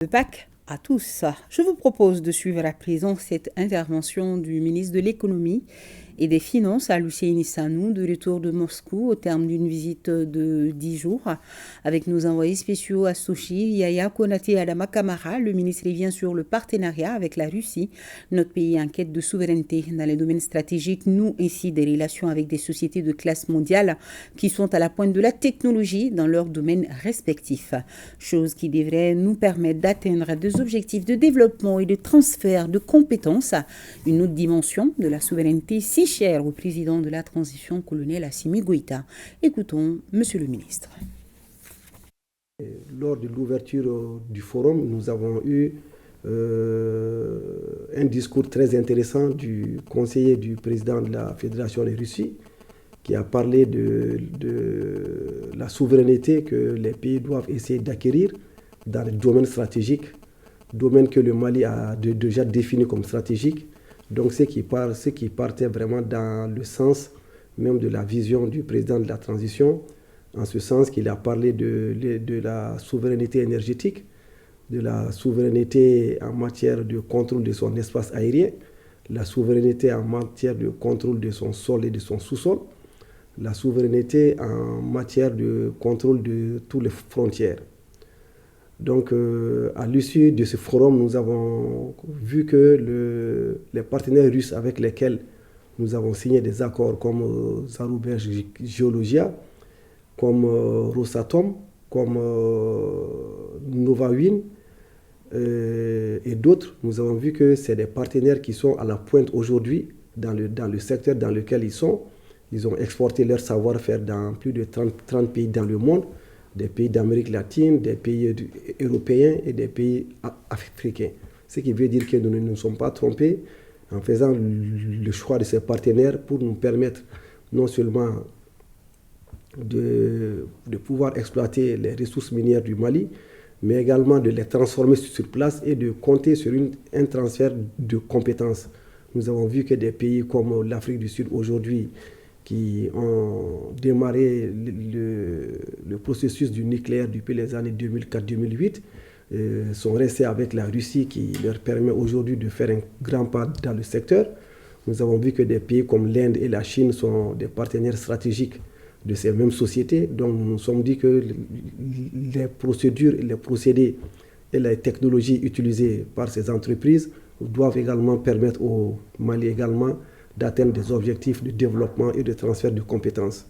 Le Pâques à tous. Je vous propose de suivre à présent cette intervention du ministre de l'Économie et des Finances, Hussein Issa-Nou, de retour de Moscou au terme d'une visite de 10 jours avec nos envoyés spéciaux à Sochi, Yaya Konaté et Adama Kamara. Le ministre revient sur le partenariat avec la Russie, notre pays en quête de souveraineté dans les domaines stratégiques, nous ainsi des relations avec des sociétés de classe mondiale qui sont à la pointe de la technologie dans leurs domaines respectifs, chose qui devrait nous permettre d'atteindre des objectifs de développement et de transfert de compétences, une autre dimension de la souveraineté si chère au président de la transition, colonel Assimi Goïta. Écoutons Monsieur le ministre. Lors de l'ouverture du forum, nous avons eu un discours très intéressant du conseiller du président de la Fédération de Russie qui a parlé de la souveraineté que les pays doivent essayer d'acquérir dans les domaines stratégiques, domaines que le Mali a déjà définis comme stratégiques. Donc ce qui partait vraiment dans le sens même de la vision du président de la transition, en ce sens qu'il a parlé de la souveraineté énergétique, de la souveraineté en matière de contrôle de son espace aérien, la souveraineté en matière de contrôle de son sol et de son sous-sol, la souveraineté en matière de contrôle de toutes les frontières. Donc, à l'issue de ce forum, nous avons vu que les partenaires russes avec lesquels nous avons signé des accords comme Zaruber Geologia, comme Rosatom, comme Novawind et d'autres, nous avons vu que c'est des partenaires qui sont à la pointe aujourd'hui dans le secteur dans lequel ils sont. Ils ont exporté leur savoir-faire dans plus de 30 pays dans le monde, des pays d'Amérique latine, des pays européens et des pays africains. Ce qui veut dire que nous ne nous sommes pas trompés en faisant le choix de ces partenaires pour nous permettre non seulement de pouvoir exploiter les ressources minières du Mali, mais également de les transformer sur place et de compter sur un transfert de compétences. Nous avons vu que des pays comme l'Afrique du Sud aujourd'hui, qui ont démarré le processus du nucléaire depuis les années 2004-2008, sont restés avec la Russie qui leur permet aujourd'hui de faire un grand pas dans le secteur. Nous avons vu que des pays comme l'Inde et la Chine sont des partenaires stratégiques de ces mêmes sociétés. Donc nous nous sommes dit que les procédures, les procédés et les technologies utilisées par ces entreprises doivent également permettre au Mali également d'atteindre des objectifs de développement et de transfert de compétences.